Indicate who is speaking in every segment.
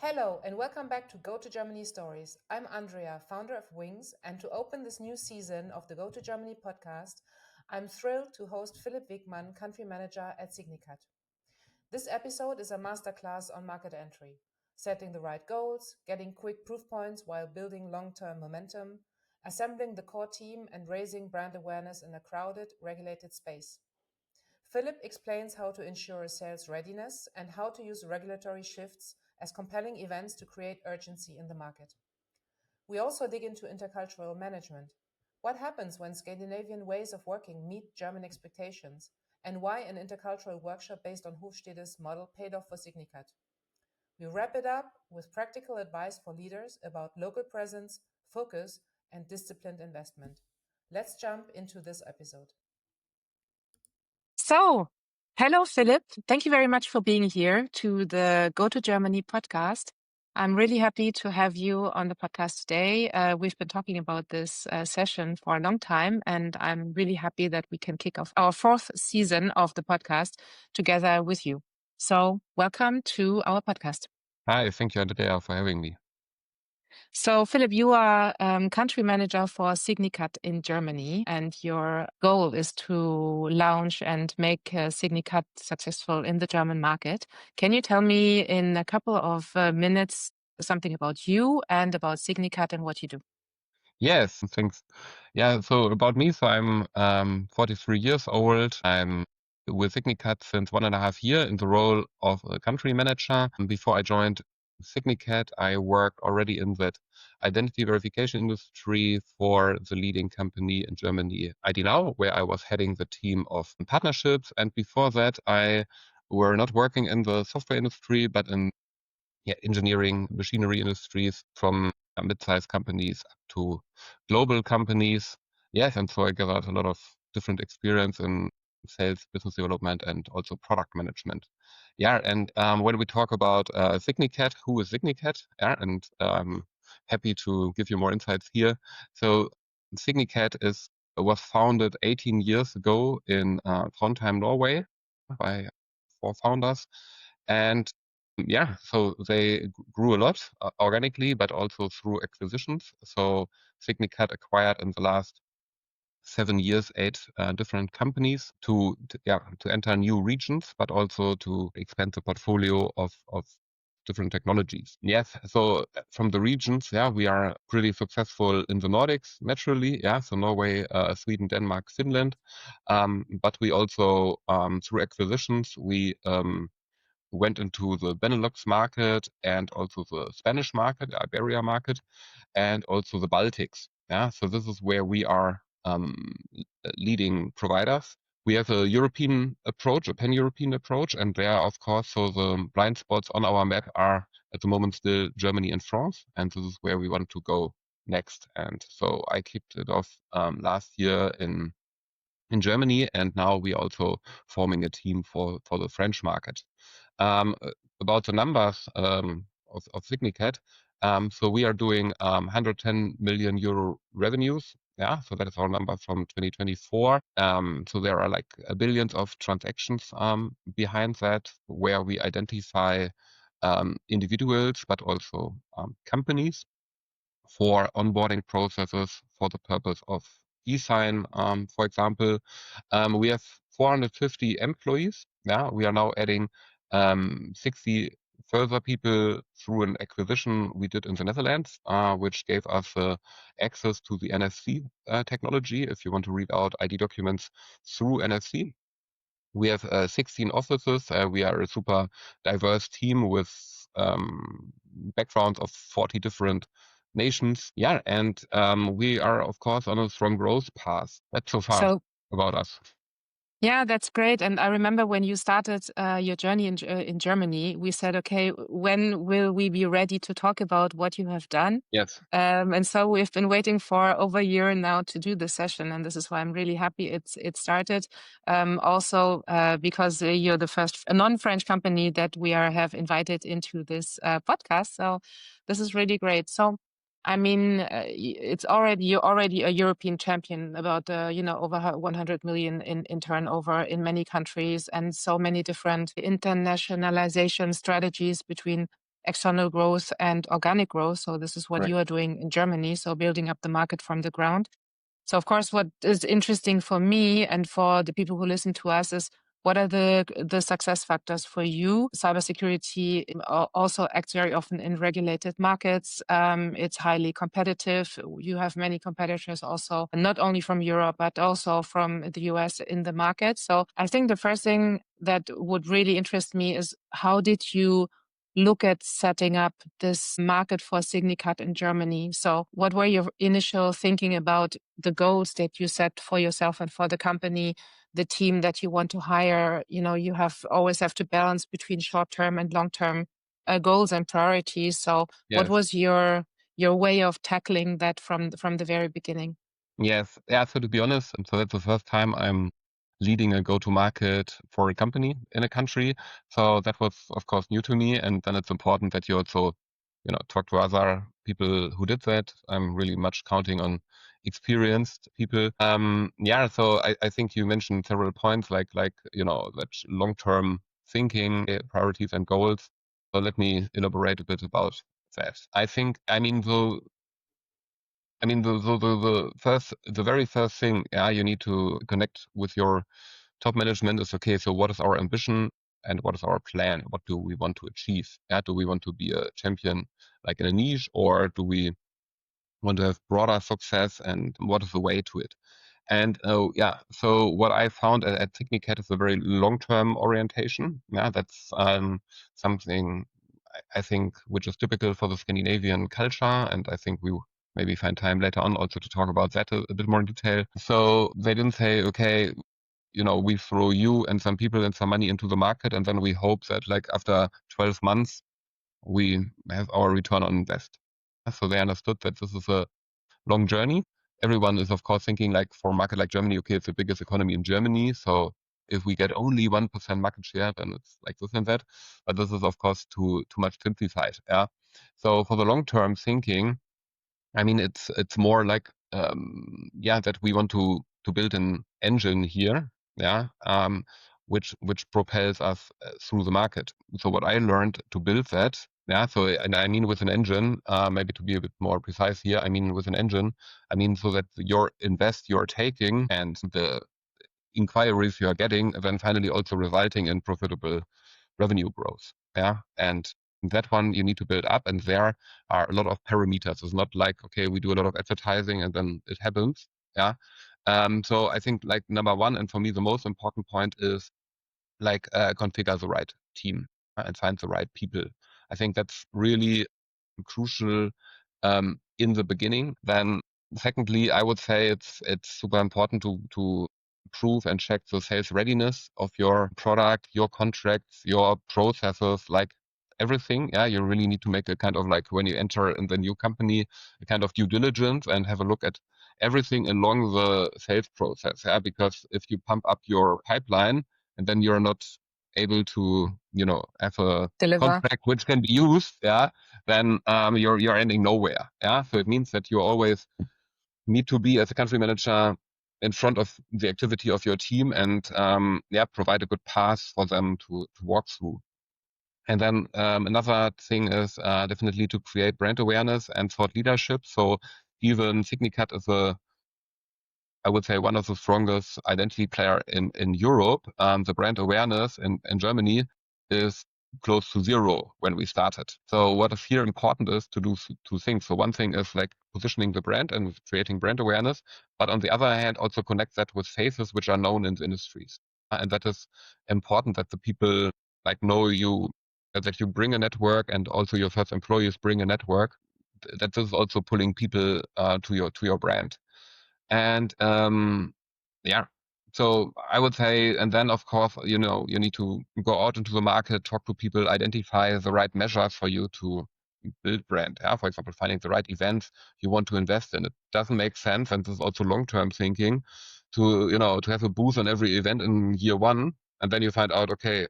Speaker 1: Hello and welcome back to Go to Germany Stories. I'm Andrea, founder of Wyngs, and to open this new season of the Go to Germany podcast, I'm thrilled to host Philipp Wegmann, country manager at Signicat. This episode is a masterclass on market entry, setting the right goals, getting quick proof points while building long-term momentum, assembling the core team and raising brand awareness in a crowded, regulated space. Philipp explains how to ensure sales readiness and how to use regulatory shifts as compelling events to create urgency in the market. We also dig into intercultural management. What happens when Scandinavian ways of working meet German expectations, and why an intercultural workshop based on Hofstede's model paid off for Signicat. We wrap it up with practical advice for leaders about local presence, focus, and disciplined investment. Let's jump into this episode.
Speaker 2: So, hello, Philipp. Thank you very much for being here to the Go to Germany podcast. I'm really happy to have you on the podcast today. We've been talking about this session for a long time, and I'm really happy that we can kick off our fourth season of the podcast together with you. So, welcome to our podcast.
Speaker 3: Hi, thank you, Andrea, for having me.
Speaker 2: So, Philipp, you are country manager for Signicat in Germany, and your goal is to launch and make Signicat successful in the German market. Can you tell me in a couple of minutes something about you and about Signicat and what you do?
Speaker 3: Yes, thanks. Yeah, so about me, so I'm 43 years old. I'm with Signicat since 1.5 years in the role of a country manager. Before I joined Signicat, I worked already in that identity verification industry for the leading company in Germany, ID Now, where I was heading the team of partnerships. And before that, I were not working in the software industry, but in engineering, machinery industries, from mid-sized companies up to global companies. Yes, and so I gathered a lot of different experience in sales, business development, and also product management. Yeah, and when we talk about Signicat, who is Signicat? Yeah, and happy to give you more insights here. So Signicat was founded 18 years ago in Trondheim, Norway, by 4 founders, and yeah, so they grew a lot organically, but also through acquisitions. So Signicat acquired in the last 7 years 8 different companies to enter new regions, but also to expand the portfolio of different technologies. Yes, so from the regions, we are pretty successful in the Nordics naturally. Yeah, so Norway, Sweden, Denmark, Finland, but we also through acquisitions we went into the Benelux market and also the Spanish market, the Iberia market, and also the Baltics. Yeah, so this is where we are leading providers. We have a European approach, a pan-European approach, and there are, of course, so the blind spots on our map are at the moment still Germany and France, and this is where we want to go next. And so I kicked it off last year in Germany, and now we also forming a team for the French market. About the numbers of Signicat, so we are doing 110 million euro revenues. Yeah, so that is our number from 2024. So there are like billions of transactions behind that, where we identify individuals, but also companies for onboarding processes for the purpose of e-sign. For example, we have 450 employees. Yeah, we are now adding 60 further people through an acquisition we did in the Netherlands, which gave us access to the NFC technology if you want to read out ID documents through NFC. We have 16 offices. We are a super diverse team with backgrounds of 40 different nations. Yeah, and we are, of course, on a strong growth path. That's so far about us.
Speaker 2: Yeah, that's great. And I remember when you started your journey in Germany, we said, okay, when will we be ready to talk about what you have done?
Speaker 3: Yes.
Speaker 2: And so we've been waiting for over a year now to do this session. And this is why I'm really happy it started. Also, because you're the first non-French company that we have invited into this podcast. So this is really great. So I mean, you're already a European champion about, over 100 million in turnover in many countries and so many different internationalization strategies between external growth and organic growth. So this is what
Speaker 3: Right.
Speaker 2: you are doing in Germany. So building up the market from the ground. So of course, what is interesting for me and for the people who listen to us is what are the success factors for you? Cybersecurity also acts very often in regulated markets. It's highly competitive. You have many competitors also, not only from Europe, but also from the US in the market. So I think the first thing that would really interest me is how did you look at setting up this market for Signicat in Germany? So what were your initial thinking about the goals that you set for yourself and for the company, the team that you want to hire? You know, you always have to balance between short-term and long-term goals and priorities. So what
Speaker 3: Yes.
Speaker 2: was your way of tackling that from the very beginning?
Speaker 3: Yes. Yeah. So to be honest, and so that's the first time I'm leading a go-to-market for a company in a country. So that was, of course, new to me. And then it's important that you also, talk to other people who did that. I'm really much counting on experienced people. Yeah. So I think you mentioned several points like, that long-term thinking, priorities and goals. So let me elaborate a bit about that. The very first thing, you need to connect with your top management is, okay, so what is our ambition and what is our plan? What do we want to achieve? Yeah, do we want to be a champion like in a niche, or do we want to have broader success, and what is the way to it? And so what I found at Signicat is a very long-term orientation. Yeah, that's something I think which is typical for the Scandinavian culture, and I think we will maybe find time later on also to talk about that a bit more in detail. So they didn't say, okay, we throw you and some people and some money into the market, and then we hope that like after 12 months we have our return on invest. So they understood that this is a long journey. Everyone is, of course, thinking like for a market like Germany, okay, it's the biggest economy in Germany. So if we get only 1% market share, then it's like this and that. But this is, of course, too much simplified. Yeah. So for the long-term thinking, I mean, it's more like, that we want to build an engine here, yeah, which propels us through the market. So what I learned to build that, yeah, so, and I mean with an engine, maybe to be a bit more precise here, I mean with an engine, I mean so that your invest you're taking and the inquiries you are getting, then finally also resulting in profitable revenue growth. Yeah. And that one you need to build up, and there are a lot of parameters. It's not like, okay, we do a lot of advertising and then it happens. Yeah. So I think like number one, and for me the most important point is like configure the right team and find the right people. I think that's really crucial in the beginning. Then secondly, I would say it's super important to prove and check the sales readiness of your product, your contracts, your processes, like everything. Yeah, you really need to make a kind of like when you enter in the new company, a kind of due diligence and have a look at everything along the sales process. Yeah, because if you pump up your pipeline and then you're not able to, have a
Speaker 2: Deliver.
Speaker 3: contract which can be used, yeah, then you're ending nowhere. Yeah, so it means that you always need to be as a country manager in front of the activity of your team and provide a good path for them to walk through. And then another thing is definitely to create brand awareness and thought leadership. So even Signicat is I would say, one of the strongest identity player in Europe. The brand awareness in Germany is close to zero when we started. So what is here important is to do two things. So one thing is like positioning the brand and creating brand awareness, but on the other hand, also connect that with faces which are known in the industries. And that is important that the people like know you, that you bring a network, and also your first employees bring a network. That this is also pulling people to your brand. And so I would say, and then of course, you need to go out into the market, talk to people, identify the right measures for you to build brand. Yeah? For example, finding the right events you want to invest in. It doesn't make sense, and this is also long-term thinking, to have a booth on every event in year one, and then you find out, okay,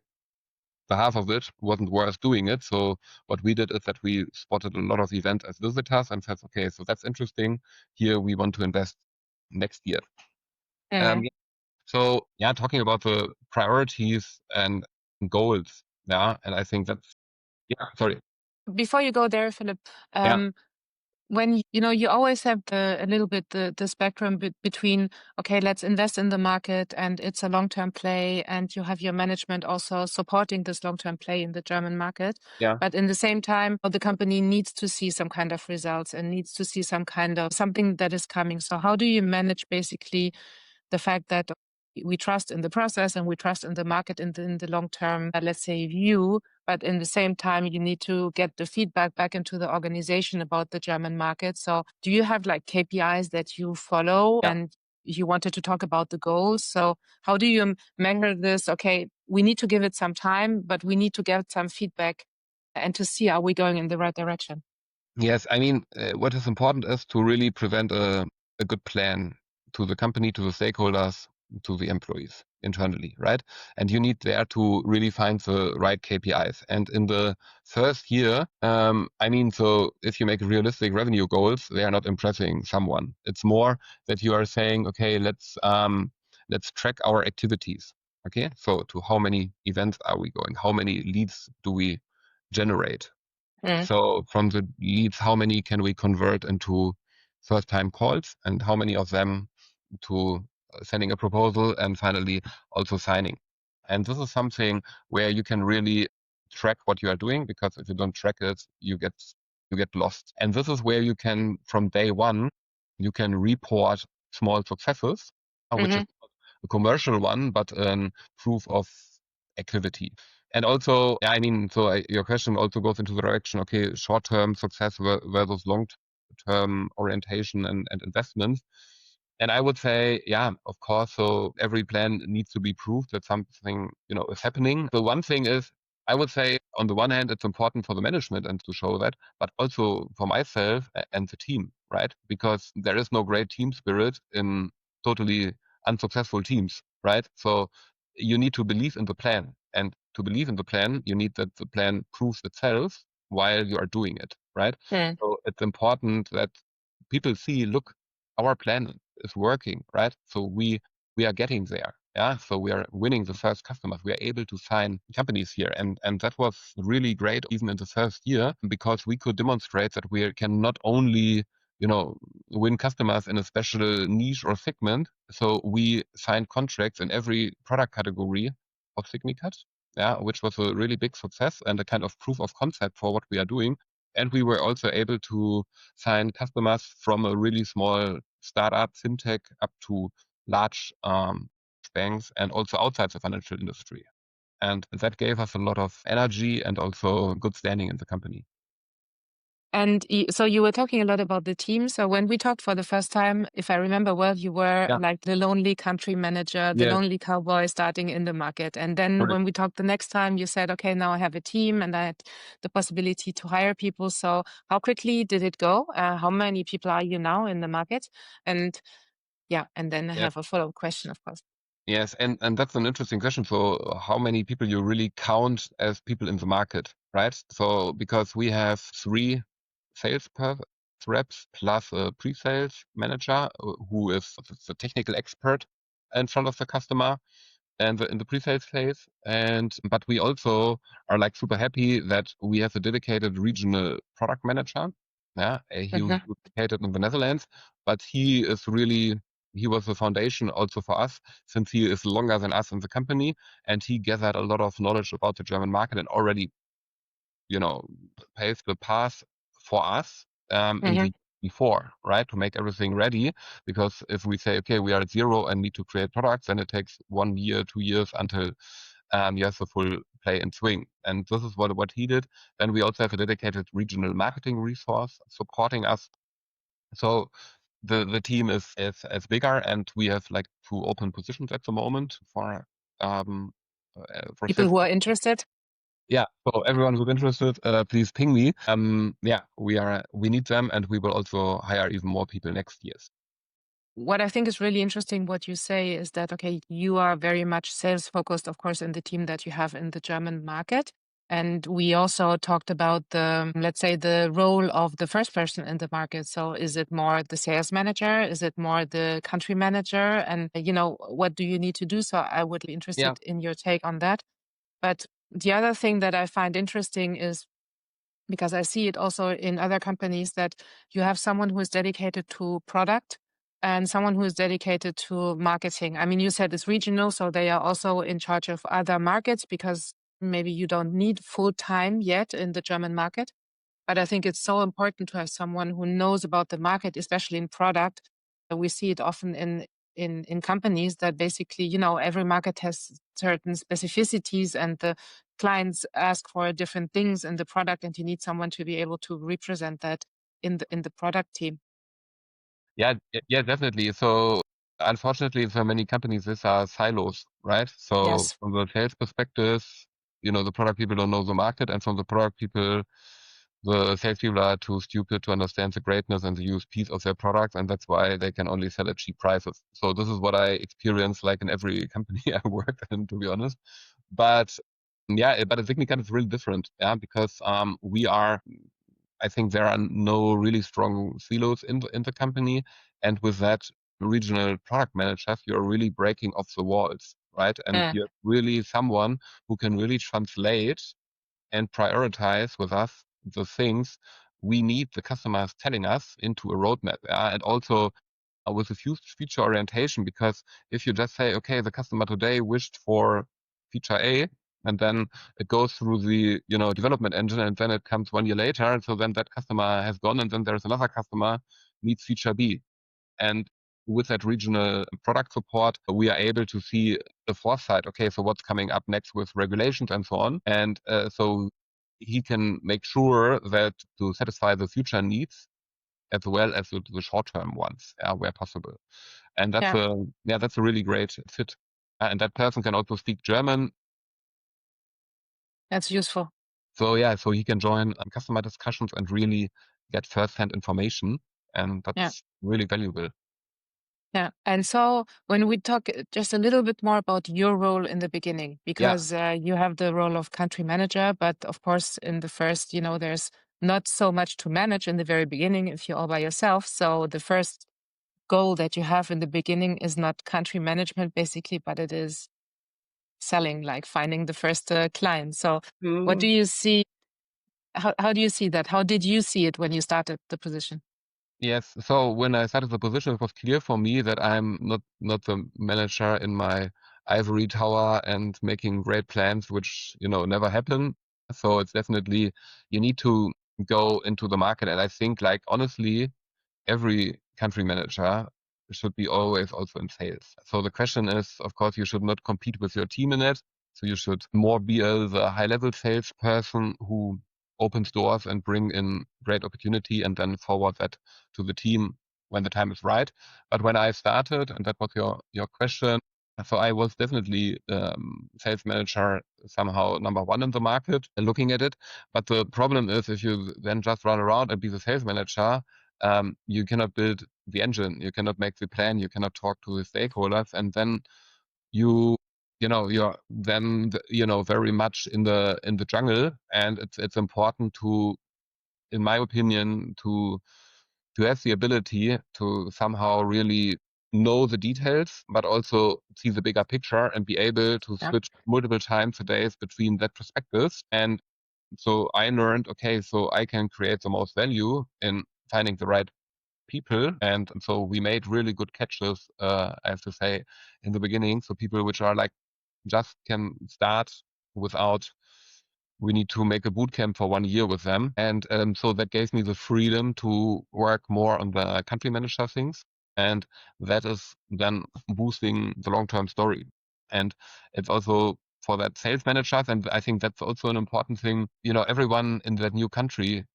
Speaker 3: the half of it wasn't worth doing it. So what we did is that we spotted a lot of events as visitors and said, okay, so that's interesting. Here we want to invest next year.
Speaker 2: Mm.
Speaker 3: So talking about the priorities and goals. Yeah. And I think that's, sorry.
Speaker 2: Before you go there, Philipp, when you always have a little bit the spectrum between, okay, let's invest in the market and it's a long-term play, and you have your management also supporting this long-term play in the German market.
Speaker 3: Yeah.
Speaker 2: But in the same time, the company needs to see some kind of results and needs to see some kind of something that is coming. So how do you manage basically the fact that we trust in the process and we trust in the market in the long term, let's say, view, but in the same time, you need to get the feedback back into the organization about the German market. So do you have like KPIs that you follow?
Speaker 3: Yeah.
Speaker 2: And you wanted to talk about the goals. So how do you measure this? Okay, we need to give it some time, but we need to get some feedback and to see, are we going in the right direction?
Speaker 3: Yes, I mean, what is important is to really present a good plan to the company, to the stakeholders, to the employees internally, right? And you need there to really find the right KPIs. And in the first year, I mean, so if you make realistic revenue goals, they are not impressing someone. It's more that you are saying, okay, let's track our activities. Okay, so to how many events are we going? How many leads do we generate? So from the leads, how many can we convert into first time calls, and how many of them to sending a proposal, and finally also signing? And this is something where you can really track what you are doing, because if you don't track it, you get lost. And this is where you can, from day one, you can report small successes, which is a commercial one, but proof of activity. And also, I mean, so your question also goes into the direction, okay, short-term success versus long-term orientation and investment. And I would say, yeah, of course. So every plan needs to be proved that something, is happening. The one thing is, I would say, on the one hand, it's important for the management and to show that, but also for myself and the team, right? Because there is no great team spirit in totally unsuccessful teams, right? So you need to believe in the plan, and to believe in the plan, you need that the plan proves itself while you are doing it, right? So it's important that people see, look, our plan is working, right? So we are getting there. Yeah. So we are winning the first customers. We are able to sign companies here. And that was really great even in the first year, because we could demonstrate that we can not only, win customers in a special niche or segment. So we signed contracts in every product category of Signicat, yeah, which was a really big success and a kind of proof of concept for what we are doing. And we were also able to sign customers from a really small startup fintech up to large banks, and also outside the financial industry. And that gave us a lot of energy and also good standing in the company.
Speaker 2: And so you were talking a lot about the team. So when we talked for the first time, if I remember well, you were like the lonely country manager, the lonely cowboy starting in the market. And then when we talked the next time, you said, okay, now I have a team and I had the possibility to hire people. So how quickly did it go? How many people are you now in the market? And and then I have a follow-up question, of course.
Speaker 3: Yes, and that's an interesting question. So how many people you really count as people in the market, right? So because we have 3 sales reps plus a pre-sales manager who is the technical expert in front of the customer and in the pre-sales phase. But we also are like super happy that we have a dedicated regional product manager. Yeah, he was located in the Netherlands, but he was the foundation also for us, since he is longer than us in the company, and he gathered a lot of knowledge about the German market and already, paved the path for us in the before, right, to make everything ready. Because if we say, okay, we are at 0 and need to create products, then it takes 1 year, 2 years until you have the full play and swing. And this is what he did. Then we also have a dedicated regional marketing resource supporting us. So the team is bigger, and we have like 2 open positions at the moment for
Speaker 2: people
Speaker 3: sales.
Speaker 2: who are interested.
Speaker 3: Yeah, so everyone who's interested, please ping me. We need them, and we will also hire even more people next year.
Speaker 2: What I think is really interesting, what you say, is that, okay, you are very much sales focused, of course, in the team that you have in the German market. And we also talked about let's say, the role of the first person in the market. So is it more the sales manager? Is it more the country manager? And, what do you need to do? So I would be interested in your take on that. But the other thing that I find interesting is because I see it also in other companies that you have someone who is dedicated to product and someone who is dedicated to marketing. I mean, you said it's regional, so they are also in charge of other markets because maybe you don't need full time yet in the German market. But I think it's so important to have someone who knows about the market, especially in product. We see it often in companies that basically, you know, every market has certain specificities and the clients ask for different things in the product, and you need someone to be able to represent that in the product team.
Speaker 3: Yeah, yeah, definitely. So unfortunately, for many companies, these are silos, right? So
Speaker 2: Yes.
Speaker 3: from the sales perspective, you know, the product people don't know the market, and from the product people, the salespeople are too stupid to understand the greatness and the USPs of their products, and that's why they can only sell at cheap prices. So this is what I experience like in every company I work in, to be honest. But yeah, but at Signicat it's really different, yeah, because I think there are no really strong silos in the company, and with that regional product managers, you're really breaking off the walls, right? And you're really someone who can really translate and prioritize with us the things we need the customers telling us into a roadmap. Yeah? And also with a feature orientation, because if you just say, okay, the customer today wished for feature A, and then it goes through the development engine, and then it comes 1 year later, and so then that customer has gone, and then there's another customer needs feature B. And with that regional product support, we are able to see the foresight. Okay, so what's coming up next with regulations and so on. And so he can make sure that to satisfy the future needs as well as the short-term ones, where possible. And that's a really great fit. And that person can also speak German.
Speaker 2: That's useful.
Speaker 3: So so he can join customer discussions and really get first-hand information, and that's really valuable.
Speaker 2: Yeah. And so when we talk just a little bit more about your role in the beginning, because you have the role of country manager, but of course, in the first, there's not so much to manage in the very beginning if you're all by yourself. So the first goal that you have in the beginning is not country management, basically, but it is selling, like finding the first client. So what do you see? How do you see that? How did you see it when you started the position?
Speaker 3: Yes. So when I started the position, it was clear for me that I'm not the manager in my ivory tower and making great plans, which never happen. So it's definitely you need to go into the market, and I think, like, honestly, every country manager should be always also in sales. So the question is, of course, you should not compete with your team in it. So you should more be the high-level salesperson who opens doors and bring in great opportunity and then forward that to the team when the time is right. But when I started, and that was your question, so I was definitely sales manager, somehow number one in the market, looking at it. But the problem is, if you then just run around and be the sales manager, you cannot build the engine, you cannot make the plan, you cannot talk to the stakeholders, and then you're then very much in the jungle. And it's important to, in my opinion, to have the ability to somehow really know the details, but also see the bigger picture and be able to switch multiple times a day between that perspectives. And so I learned, okay, so I can create the most value in finding the right people. And so we made really good catches, I have to say, in the beginning. So people which are like just can start without, we need to make a boot camp for 1 year with them. And so that gave me the freedom to work more on the country manager things. And that is then boosting the long-term story. And it's also for that sales managers. And I think that's also an important thing. Everyone in that new country,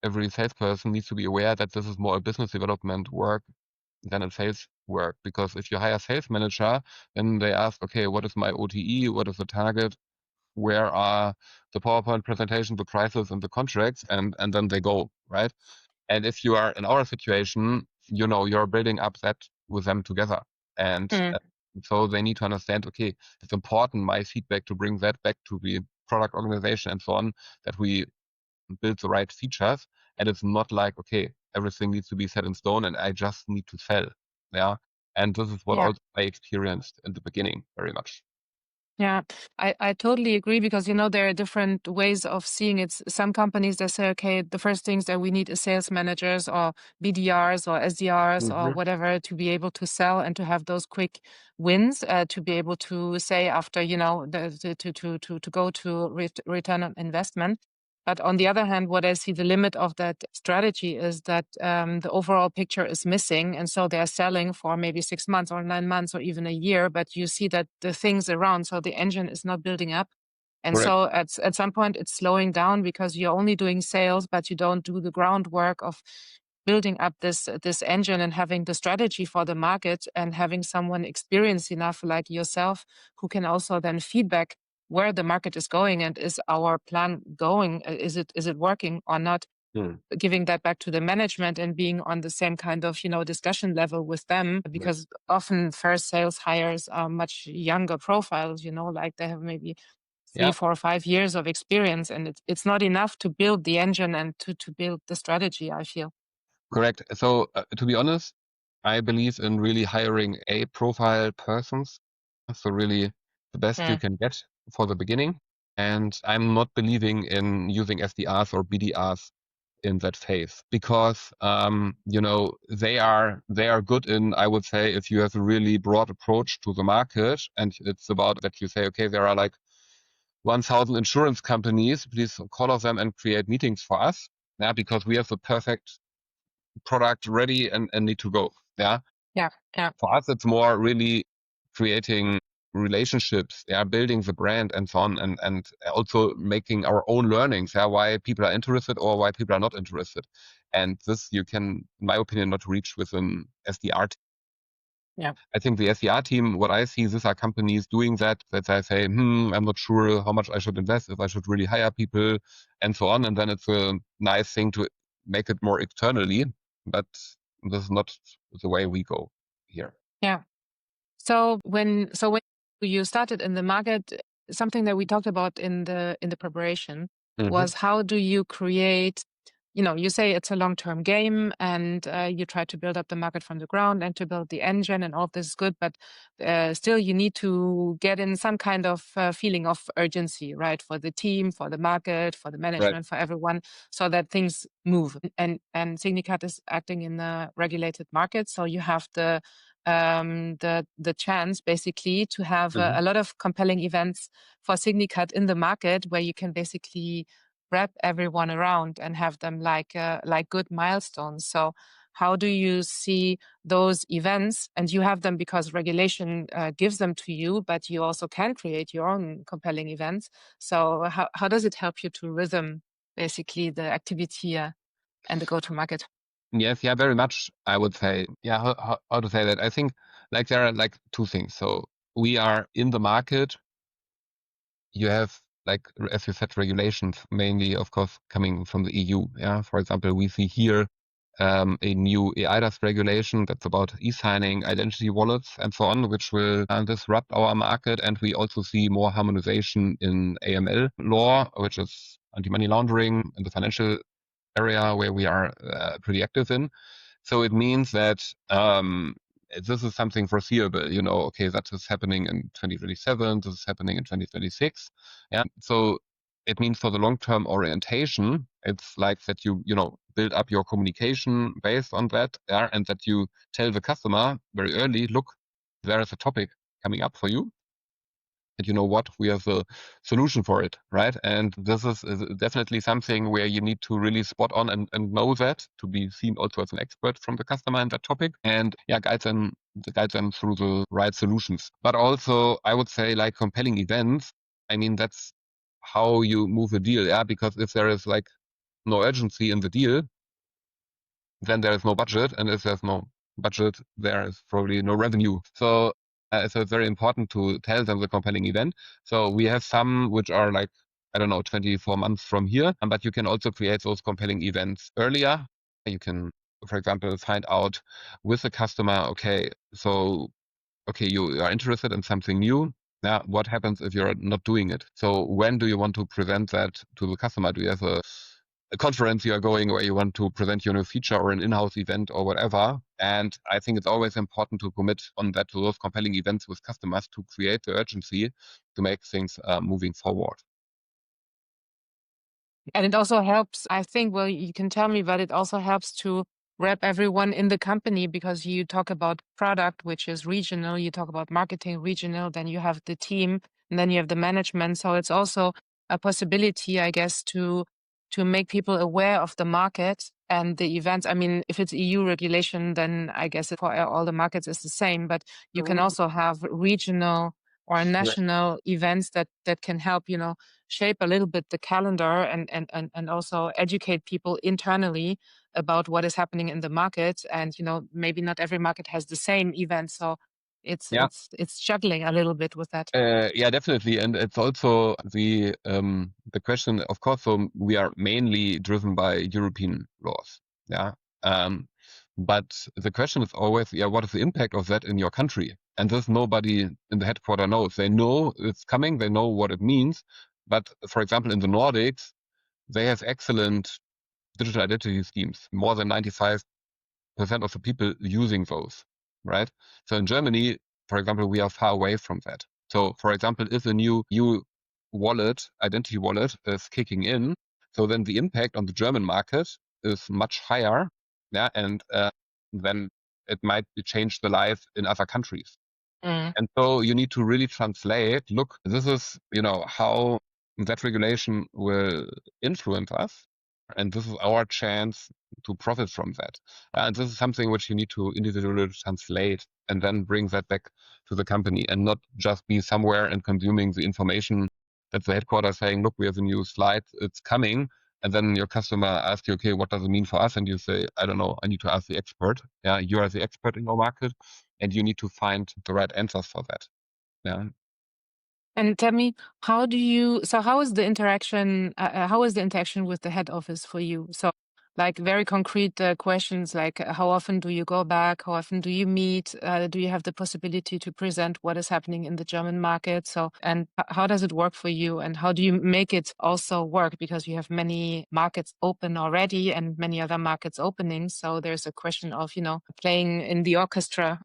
Speaker 3: every salesperson needs to be aware that this is more a business development work than a sales work. Because if you hire a sales manager, then they ask, okay, what is my OTE? What is the target? Where are the PowerPoint presentation, the prices, and the contracts? And then they go, right? And if you are in our situation, you're building up that with them together. And so they need to understand, okay, it's important, my feedback, to bring that back to the product organization and so on, that we build the right features. And it's not like, okay, everything needs to be set in stone and I just need to sell. Yeah. And this is what also I experienced in the beginning very much.
Speaker 2: Yeah, I totally agree because, there are different ways of seeing it. Some companies, they say, okay, the first things that we need is sales managers or BDRs or SDRs or whatever to be able to sell and to have those quick wins, to be able to say after, to go to return on investment. But on the other hand, what I see the limit of that strategy is that the overall picture is missing. And so they're selling for maybe 6 months or 9 months or even a year, but you see that the things around, so the engine is not building up. And
Speaker 3: Correct.
Speaker 2: so at some point it's slowing down because you're only doing sales, but you don't do the groundwork of building up this engine and having the strategy for the market and having someone experienced enough like yourself who can also then feedback where the market is going and is our plan going? Is it working or not? Giving that back to the management and being on the same kind of discussion level with them, because often first sales hires are much younger profiles, like they have maybe 3,
Speaker 3: Yeah,
Speaker 2: 4, 5 years of experience, and it's not enough to build the engine and to build the strategy, I feel.
Speaker 3: correct. So to be honest, I believe in really hiring A profile persons. So really the best you can get for the beginning. And I'm not believing in using SDRs or BDRs in that phase because they are good in, I would say, if you have a really broad approach to the market and it's about that you say, okay, there are like 1,000 insurance companies, please call of them and create meetings for us. Yeah, because we have the perfect product ready and need to go. Yeah.
Speaker 2: Yeah.
Speaker 3: For us, it's more really creating relationships, yeah, building the brand and so on, and also making our own learnings, yeah, why people are interested or why people are not interested. And this you can, in my opinion, not reach with an SDR team.
Speaker 2: Yeah.
Speaker 3: I think the SDR team, what I see, these are companies doing that I say, I'm not sure how much I should invest, if I should really hire people and so on. And then it's a nice thing to make it more externally, but this is not the way we go here.
Speaker 2: Yeah. So when you started in the market, something that we talked about in the preparation was how do you create, you say it's a long-term game and you try to build up the market from the ground and to build the engine and all of this is good, but still you need to get in some kind of feeling of urgency, right? For the team, for the market, for the management, for everyone, so that things move. And Signicat is acting in a regulated market, so you have the chance basically to have a lot of compelling events for Signicat in the market where you can basically wrap everyone around and have them like good milestones. So how do you see those events? And you have them because regulation gives them to you, but you also can create your own compelling events. So how does it help you to rhythm basically the activity and the go-to-market?
Speaker 3: Yes, yeah, very much. I would say, yeah, how to say that? I think like there are like two things. So we are in the market. You have like, as you said, regulations mainly, of course, coming from the EU. Yeah, for example, we see here a new eIDAS regulation that's about e-signing, identity wallets, and so on, which will disrupt our market. And we also see more harmonization in AML law, which is anti-money laundering in the financial area where we are pretty active in. So it means that this is something foreseeable, okay, that is happening in 2027, this is happening in 2026. Yeah. So it means for the long-term orientation, it's like that you build up your communication based on that, yeah, and that you tell the customer very early, look, there is a topic coming up for you. And you know what? We have a solution for it, right? And this is definitely something where you need to really spot on and know that to be seen also as an expert from the customer in that topic, and yeah, guide them through the right solutions. But also, I would say like compelling events. I mean, that's how you move a deal, yeah. Because if there is like no urgency in the deal, then there is no budget, and if there's no budget, there is probably no revenue. So it's very important to tell them the compelling event. So we have some which are like, I don't know, 24 months from here, but you can also create those compelling events earlier. You can, for example, find out with the customer, okay, you are interested in something new. Now, what happens if you're not doing it? So when do you want to present that to the customer? Do you have a conference you are going where you want to present your new feature or an in-house event or whatever. And I think it's always important to commit on that to those compelling events with customers to create the urgency to make things moving forward.
Speaker 2: And it also helps, I think, well, you can tell me, but it also helps to wrap everyone in the company, because you talk about product, which is regional, you talk about marketing regional, then you have the team, and then you have the management. So it's also a possibility, I guess, to make people aware of the market and the events. I mean, if it's EU regulation, then I guess for all the markets is the same, but you can also have regional or national events that can help, shape a little bit the calendar and also educate people internally about what is happening in the market. And, maybe not every market has the same event. So it's juggling a little bit with that.
Speaker 3: Yeah, definitely. And it's also the question, of course, so we are mainly driven by European laws. Yeah. But the question is always, what is the impact of that in your country? And this nobody in the headquarter knows. They know it's coming, they know what it means. But for example, in the Nordics, they have excellent digital identity schemes, more than 95% of the people using those, right? So in Germany, for example, we are far away from that. So for example, if a new wallet, identity wallet is kicking in, so then the impact on the German market is much higher. Yeah. And then it might change the life in other countries. And so you need to really translate, look, this is, how that regulation will influence us. And this is our chance to profit from that. And this is something which you need to individually translate and then bring that back to the company, and not just be somewhere and consuming the information that the headquarters saying, look, we have a new slide, it's coming. And then your customer asks you, okay, what does it mean for us? And you say, I don't know, I need to ask the expert. Yeah, you are the expert in your market, and you need to find the right answers for that. Yeah.
Speaker 2: And tell me, how is the interaction, with the head office for you? So like very concrete questions, like how often do you go back? How often do you meet? Do you have the possibility to present what is happening in the German market? So, and how does it work for you? And how do you make it also work? Because you have many markets open already and many other markets opening. So there's a question of, playing in the orchestra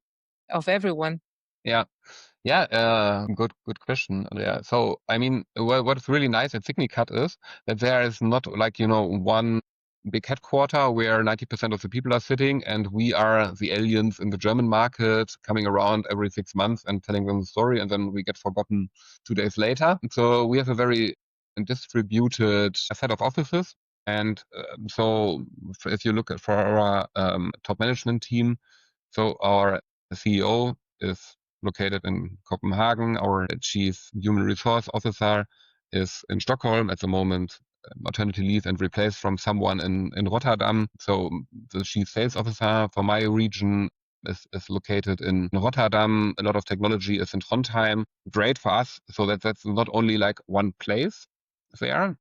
Speaker 2: of everyone.
Speaker 3: Yeah. Yeah, good question. Yeah. So, I mean, what's really nice at Signicat is that there is not like, one big headquarter where 90% of the people are sitting, and we are the aliens in the German market coming around every 6 months and telling them the story, and then we get forgotten 2 days later. So we have a very distributed set of offices. And so if you look at for our top management team, so our CEO is located in Copenhagen. Our chief human resource officer is in Stockholm at the moment, maternity leave and replaced from someone in Rotterdam. So the chief sales officer for my region is located in Rotterdam. A lot of technology is in Trondheim. Great for us. So that's not only like one place there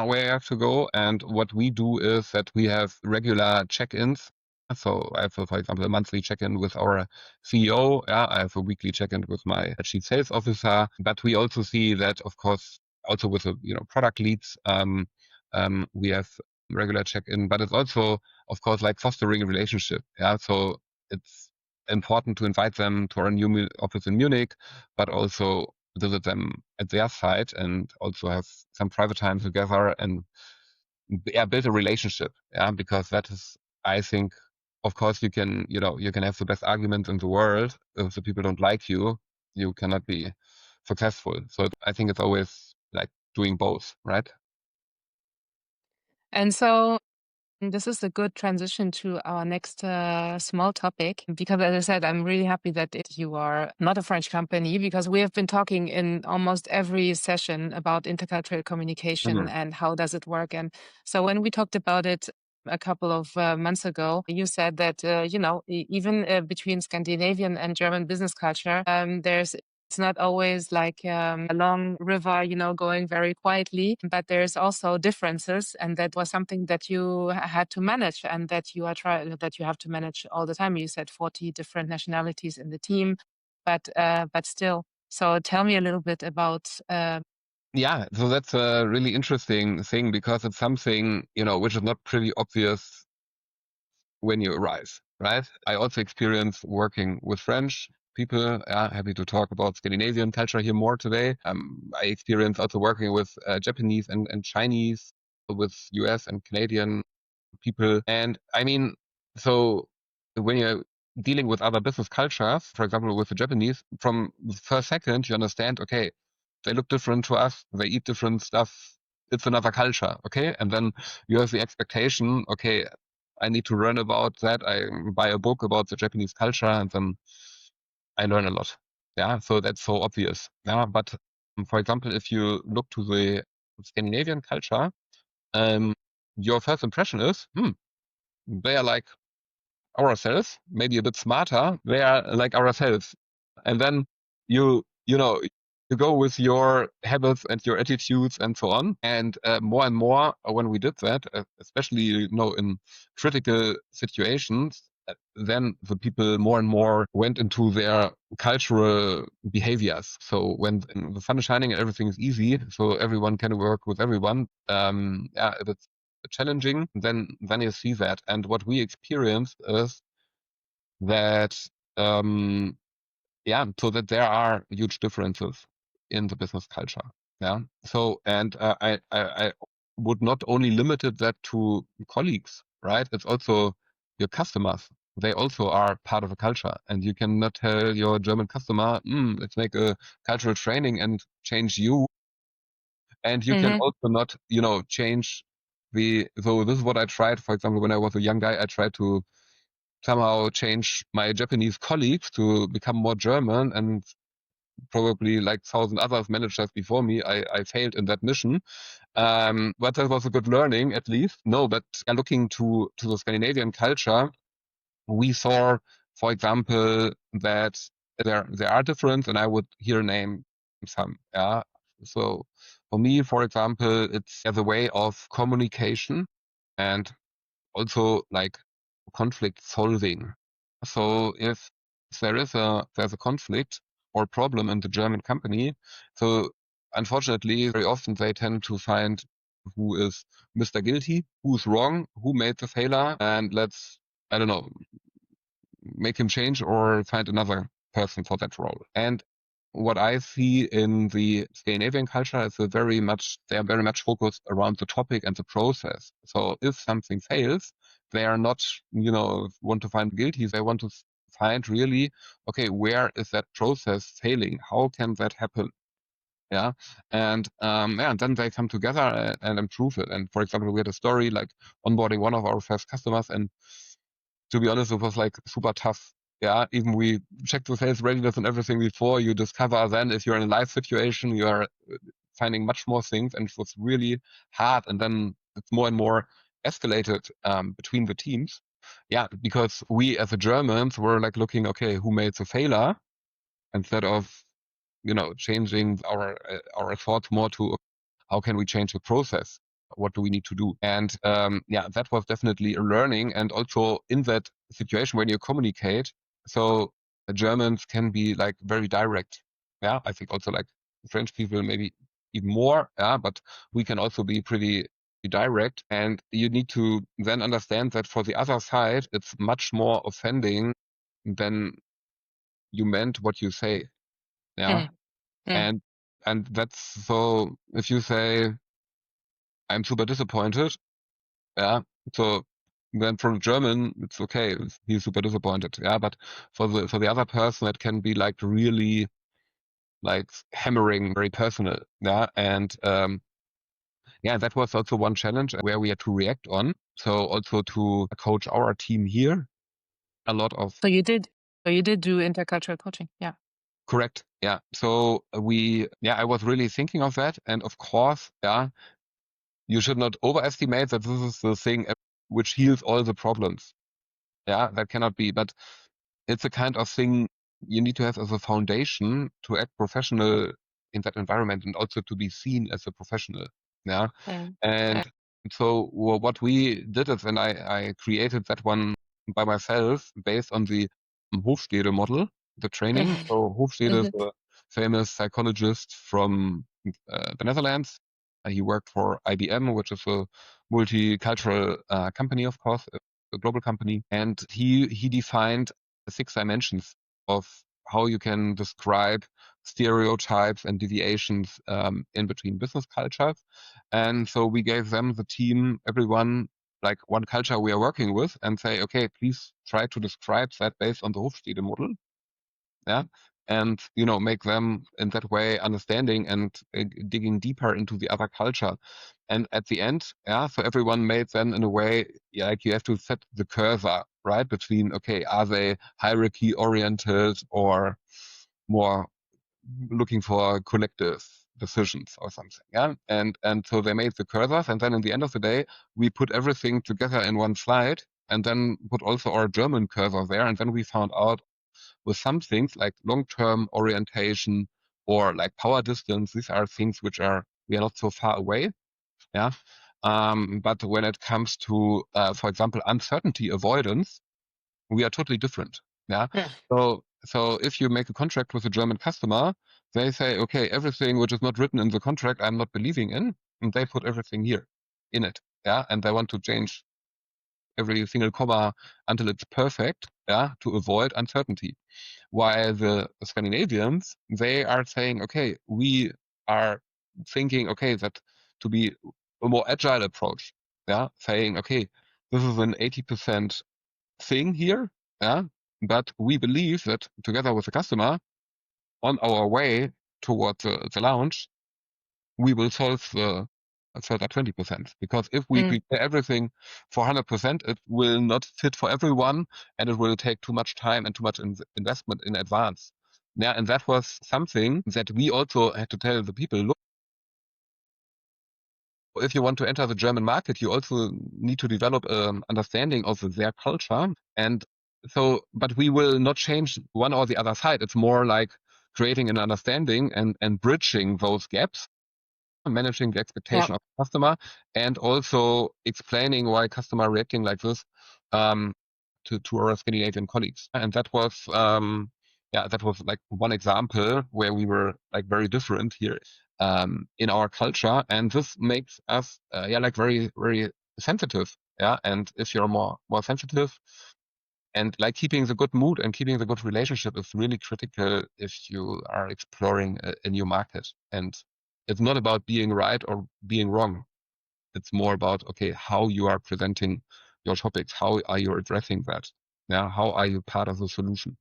Speaker 3: where you have to go. And what we do is that we have regular check-ins. So I have, for example, a monthly check-in with our CEO. Yeah, I have a weekly check-in with my chief sales officer. But we also see that, of course, also with the product leads, we have regular check-in. But it's also, of course, like fostering a relationship. Yeah, so it's important to invite them to our new office in Munich, but also visit them at their site and also have some private time together and build a relationship. Yeah, because that is, I think, of course, you can have the best argument in the world. If the people don't like you, you cannot be successful. So I think it's always like doing both, right?
Speaker 2: And so this is a good transition to our next small topic, because as I said, I'm really happy that you are not a French company, because we have been talking in almost every session about intercultural communication and how does it work. And so when we talked about it a couple of months ago, you said that, even between Scandinavian and German business culture, it's not always like a long river, going very quietly, but there's also differences. And that was something that you had to manage, and that you have to manage all the time. You said 40 different nationalities in the team, but still. So tell me a little bit about
Speaker 3: Yeah, so that's a really interesting thing because it's something, which is not pretty obvious when you arrive, right? I also experience working with French people. Happy to talk about Scandinavian culture here more today. I experience also working with Japanese and Chinese, with US and Canadian people. And I mean, so when you're dealing with other business cultures, for example, with the Japanese, from the first second, you understand, okay, they look different to us, they eat different stuff. It's another culture, okay? And then you have the expectation, okay, I need to learn about that. I buy a book about the Japanese culture and then I learn a lot. Yeah, so that's so obvious. Yeah, but for example, if you look to the Scandinavian culture, your first impression is, they are like ourselves, maybe a bit smarter. They are like ourselves. And then you go with your habits and your attitudes and so on. And more and more when we did that, especially, in critical situations, then the people more and more went into their cultural behaviors. So when the sun is shining and everything is easy, so everyone can work with everyone. If it's challenging, then you see that. And what we experienced is that so that there are huge differences in the business culture. Yeah. So, and I would not only limit that to colleagues, right? It's also your customers. They also are part of a culture, and you cannot tell your German customer, let's make a cultural training and change you. And you can also not, change so this is what I tried, for example, when I was a young guy, I tried to somehow change my Japanese colleagues to become more German, and probably like 1,000 other managers before me, I failed in that mission. But that was a good learning, at least. No, but looking to the Scandinavian culture, we saw, for example, that there are differences, and I would here name some. Yeah. So for me, for example, it's the way of communication and also like conflict solving. So if there's a conflict or problem in the German company, so unfortunately very often they tend to find who is Mr. Guilty, who's wrong, who made the failure, and let's, I don't know, make him change or find another person for that role. And what I see in the Scandinavian culture is they are very much focused around the topic and the process. So if something fails, they are not, want to find guilty. They want to find really, okay, where is that process failing? How can that happen? Yeah. And and then they come together and improve it. And for example, we had a story like onboarding one of our first customers, and to be honest, it was like super tough. Yeah, even we checked the sales readiness and everything before. You discover then if you're in a live situation, you are finding much more things, and it was really hard. And then it's more and more escalated between the teams. Yeah, because we as the Germans were like looking, okay, who made the failure, instead of changing our thoughts more to how can we change the process? What do we need to do? And that was definitely a learning. And also in that situation when you communicate, so the Germans can be like very direct. Yeah, I think also like French people maybe even more. Yeah, but we can also be pretty direct. And you need to then understand that for the other side, it's much more offending than you meant what you say. Yeah. And that's so if you say I'm super disappointed, yeah, so then from German it's okay, he's super disappointed. Yeah, but for the other person it can be like really like hammering, very personal. Yeah. And that was also one challenge where we had to react on. So also to coach our team here a lot of
Speaker 2: So you did do intercultural coaching. Yeah.
Speaker 3: correct. Yeah. So I was really thinking of that. And of course, you should not overestimate that this is the thing which heals all the problems. Yeah, that cannot be. But it's a kind of thing you need to have as a foundation to act professional in that environment and also to be seen as a professional. Yeah. And so what we did is, and I created that one by myself based on the Hofstede model, the training. So Hofstede is a famous psychologist from the Netherlands. He worked for IBM, which is a multicultural company, of course, a global company. And he defined 6 dimensions of how you can describe stereotypes and deviations in between business cultures. And so we gave them, the team, everyone, like one culture we are working with, and say, okay, please try to describe that based on the Hofstede model. Yeah. And, make them in that way understanding and digging deeper into the other culture. And at the end, so everyone made then in a way, like you have to set the cursor, right? Between, okay, are they hierarchy oriented or more looking for collective decisions or something? Yeah. And so they made the cursors, and then in the end of the day, we put everything together in one slide and then put also our German cursor there. And then we found out with some things like long-term orientation or like power distance, these are things we are not so far away. Yeah. But when it comes to, for example, uncertainty avoidance, we are totally different. Yeah. So if you make a contract with a German customer, they say, okay, everything which is not written in the contract, I'm not believing in, and they put everything here in it. Yeah. And they want to change every single comma until it's perfect. Yeah. To avoid uncertainty. While the Scandinavians, they are saying, okay, we are thinking, okay, that to be a more agile approach, saying, okay, this is an 80% thing here, but we believe that together with the customer, on our way towards the launch, we will solve the further 20%. Because if we prepare everything for 100%, it will not fit for everyone, and it will take too much time and too much investment in advance. Yeah, and that was something that we also had to tell the people, look, if you want to enter the German market, you also need to develop an understanding of their culture. And so, but we will not change one or the other side. It's more like creating an understanding and bridging those gaps, managing the expectation of the customer, and also explaining why customer reacting like this to our Scandinavian colleagues. And that was that was like one example where we were like very different here in our culture, and this makes us like very, very sensitive. Yeah, and if you're more sensitive, and like keeping the good mood and keeping the good relationship is really critical if you are exploring a new market. And it's not about being right or being wrong. It's more about, okay, how you are presenting your topics. How are you addressing that? Yeah. How are you part of the solution?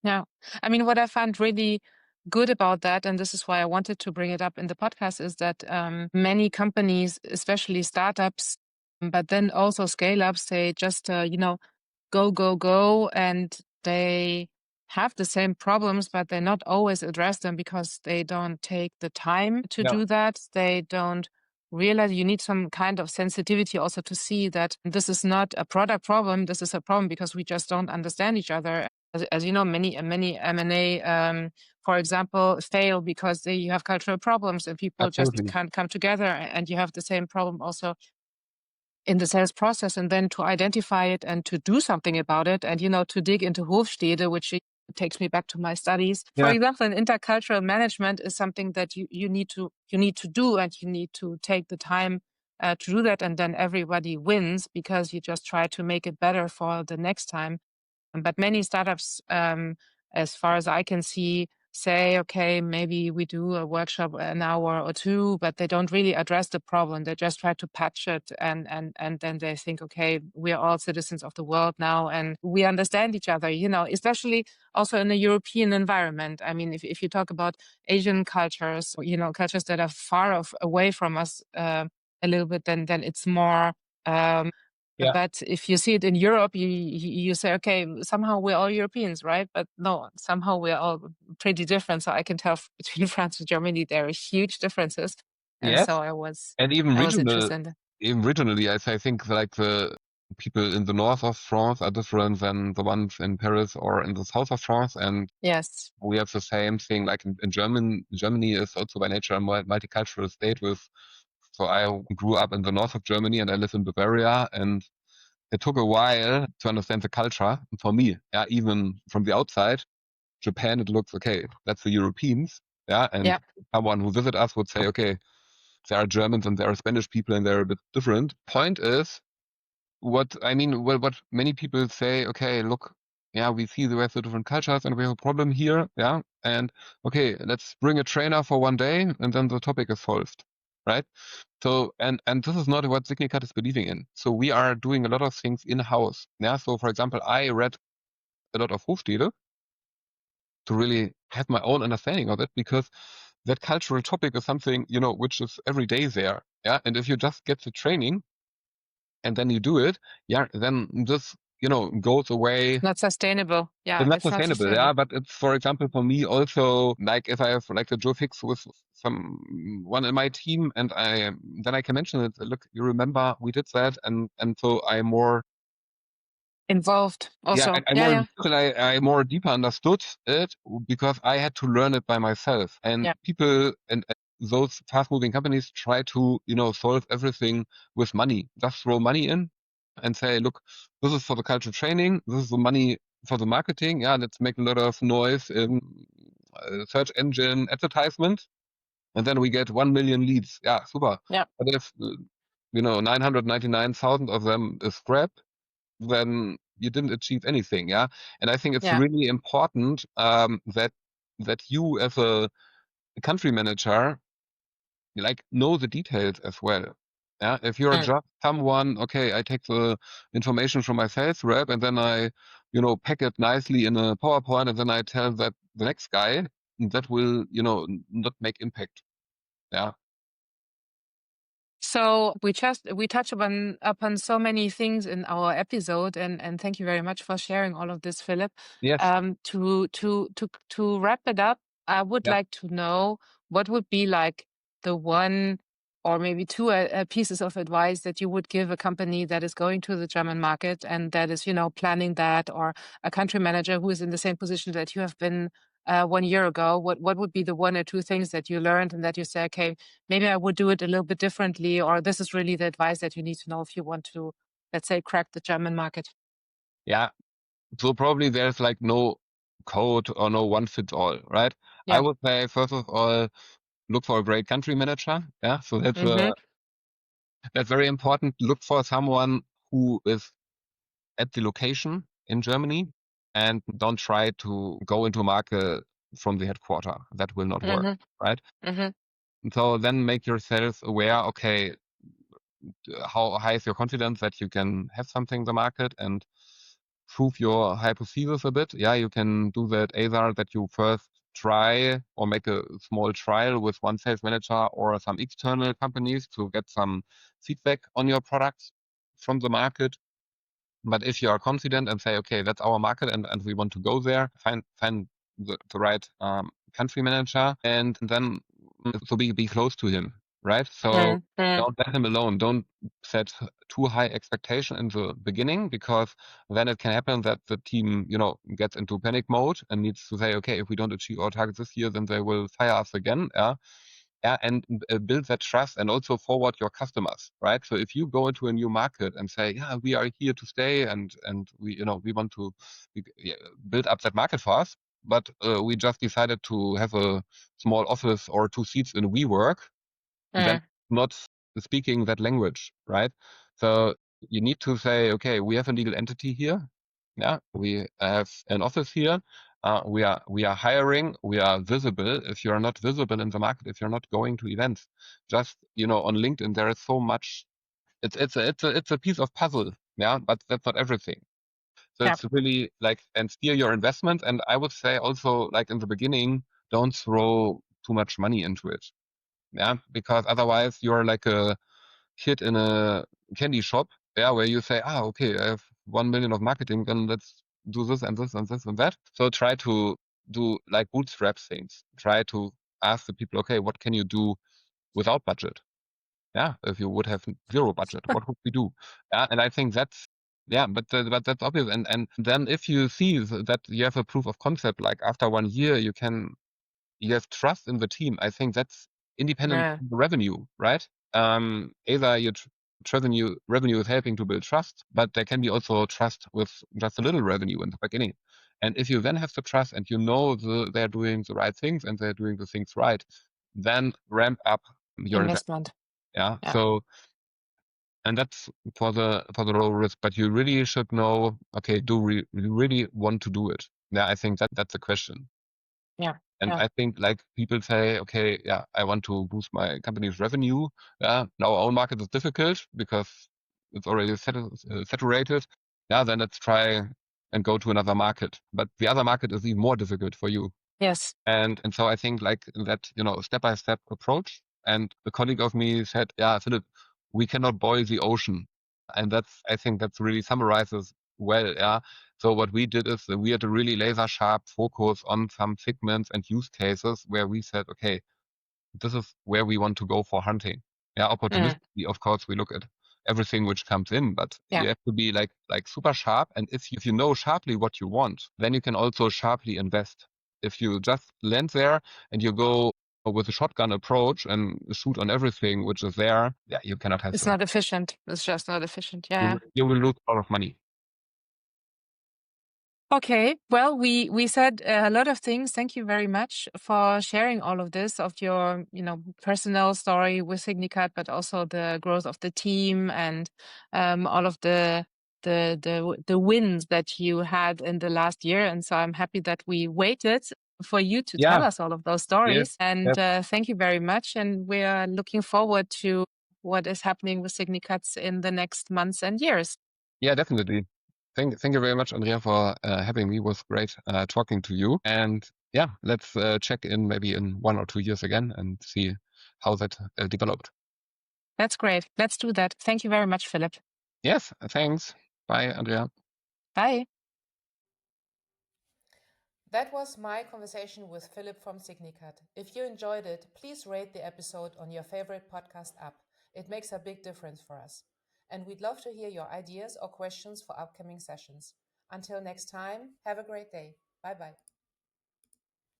Speaker 2: Yeah. I mean, what I find really good about that, and this is why I wanted to bring it up in the podcast, is that many companies, especially startups, but then also scale ups, they just, go, and they have the same problems, but they not always address them because they don't take the time to do that. They don't realize you need some kind of sensitivity also to see that this is not a product problem. This is a problem because we just don't understand each other. As you know, many M&A, for example, fail because you have cultural problems and people
Speaker 3: Absolutely.
Speaker 2: just can't come together. And you have the same problem also in the sales process, and then to identify it and to do something about it, and to dig into Hofstede, which takes me back to my studies. For example, in intercultural management is something that you need to do, and you need to take the time to do that, and then everybody wins because you just try to make it better for the next time. But many startups, as far as I can see, say, okay, maybe we do a workshop an hour or two, but they don't really address the problem. They just try to patch it, and then they think, okay, we are all citizens of the world now, and we understand each other, especially also in a European environment. I mean, if you talk about Asian cultures, cultures that are far away from us a little bit, then it's more... But if you see it in Europe, you say, okay, somehow we're all Europeans, right? But no, somehow we're all pretty different. So I can tell between France and Germany, there are huge differences. And so I was interested.
Speaker 3: Even regionally, I think like the people in the north of France are different than the ones in Paris or in the south of France. And
Speaker 2: yes,
Speaker 3: we have the same thing like in Germany is also by nature a multicultural state so I grew up in the north of Germany and I live in Bavaria, and it took a while to understand the culture for me. Yeah, even from the outside, Japan, it looks okay. That's the Europeans. Yeah. And someone who visit us would say, okay, there are Germans and there are Spanish people and they're a bit different. Point is, what many people say, okay, look, yeah, we see the rest of different cultures and we have a problem here. Yeah. And okay, let's bring a trainer for one day and then the topic is solved. Right. So, and this is not what Signicat is believing in. So we are doing a lot of things in-house. Yeah. So for example, I read a lot of Hofstede to really have my own understanding of it, because that cultural topic is something, which is every day there. Yeah. And if you just get the training and then you do it, yeah, then this, goes away.
Speaker 2: Not sustainable. Yeah.
Speaker 3: It's not
Speaker 2: It's not
Speaker 3: sustainable.
Speaker 2: sustainable.
Speaker 3: Yeah. But it's, for example, for me also, like if I have like the Joe Fix with someone in my team and then I can mention it. Look, you remember we did that. And so I'm more
Speaker 2: Involved also.
Speaker 3: I more I more deeper understood it because I had to learn it by myself. And people and those fast-moving companies try to solve everything with money. Just throw money in and say, look, this is for the cultural training. This is the money for the marketing. Yeah, let's make a lot of noise in search engine advertisement, and then we get 1 million leads. Yeah, super.
Speaker 2: Yeah.
Speaker 3: But if 999,000 of them is scrap, then you didn't achieve anything. Yeah. And I think it's really important that you as a country manager like know the details as well. Yeah. If you're just someone, okay, I take the information from my sales rep and then I, pack it nicely in a PowerPoint and then I tell that the next guy, that will, not make impact. Yeah.
Speaker 2: So we touch upon so many things in our episode, and thank you very much for sharing all of this, Philip.
Speaker 3: Yes.
Speaker 2: To wrap it up, I would like to know what would be like the one or maybe two pieces of advice that you would give a company that is going to the German market and that is, planning that, or a country manager who is in the same position that you have been 1 year ago. What would be the one or two things that you learned and that you say, okay, maybe I would do it a little bit differently, or this is really the advice that you need to know if you want to, let's say, crack the German market?
Speaker 3: Yeah. So probably there's like no code or no one fits all, right? I would say, first of all, look for a great country manager. Yeah. So that's that's very important. Look for someone who is at the location in Germany and don't try to go into a market from the headquarter. That will not work, right? So then make yourself aware, okay, how high is your confidence that you can have something in the market, and prove your hypothesis a bit. Yeah, you can do that either that you first try or make a small trial with one sales manager or some external companies to get some feedback on your products from the market. But if you are confident and say, okay, that's our market and we want to go there, find the right country manager, and then so be close to him, right? So don't let him alone. Don't set too high expectation in the beginning, because then it can happen that the team, gets into panic mode and needs to say, okay, if we don't achieve our targets this year, then they will fire us again. Yeah, and build that trust and also forward your customers, right? So if you go into a new market and say, yeah, we are here to stay and we, we want to build up that market for us, but we just decided to have a small office or 2 seats in WeWork, then not speaking that language, right? So you need to say, okay, we have a legal entity here. Yeah, we have an office here. We are hiring. We are visible. If you are not visible in the market, if you're not going to events, just on LinkedIn, there is so much. It's a piece of puzzle. Yeah, but that's not everything. So it's really like, and steer your investment. And I would say also, like in the beginning, don't throw too much money into it. Yeah, because otherwise you're like a kid in a candy shop, yeah, where you say, okay, I have 1 million of marketing, then let's do this and this and this and that. So try to do like bootstrap things. Try to ask the people, okay, what can you do without budget? Yeah, if you would have 0 budget, what would we do? Yeah, and I think that's but that's obvious. And then if you see that you have a proof of concept, like after 1 year, you have trust in the team. I think that's independent from the revenue, right? Either your revenue is helping to build trust, but there can be also trust with just a little revenue in the beginning. And if you then have the trust and you know they're doing the right things and they're doing the things right, then ramp up your investment. Yeah. So, and that's for the low risk, but you really should know, okay, do we really want to do it? Yeah, I think that's the question.
Speaker 2: Yeah.
Speaker 3: And I think like people say, okay, yeah, I want to boost my company's revenue. Yeah, now our own market is difficult because it's already saturated. Yeah, then let's try and go to another market. But the other market is even more difficult for you.
Speaker 2: Yes.
Speaker 3: And so I think like that, step-by-step approach. And a colleague of me said, yeah, Philipp, we cannot boil the ocean. And I think that really summarizes well. Yeah. So what we did is that we had a really laser sharp focus on some segments and use cases where we said, okay, this is where we want to go for hunting. Yeah. Opportunistically, of course, we look at everything which comes in, but you have to be like super sharp. And if you know sharply what you want, then you can also sharply invest. If you just land there and you go with a shotgun approach and shoot on everything which is there, yeah, you cannot have.
Speaker 2: It's not efficient. It's just not efficient. Yeah.
Speaker 3: You will lose a lot of money.
Speaker 2: Okay. Well, we said a lot of things. Thank you very much for sharing all of this, of your, personal story with Signicat, but also the growth of the team and all of the wins that you had in the last year. And so I'm happy that we waited for you to tell us all of those stories. And thank you very much. And we are looking forward to what is happening with Signicat in the next months and years.
Speaker 3: Yeah, definitely. Thank you very much, Andrea, for having me. It was great talking to you. And yeah, let's check in maybe in 1 or 2 years again and see how that developed.
Speaker 2: That's great. Let's do that. Thank you very much, Philipp.
Speaker 3: Yes, thanks. Bye, Andrea.
Speaker 2: Bye.
Speaker 1: That was my conversation with Philipp from Signicat. If you enjoyed it, please rate the episode on your favorite podcast app. It makes a big difference for us. And we'd love to hear your ideas or questions for upcoming sessions. Until next time, have a great day. Bye bye.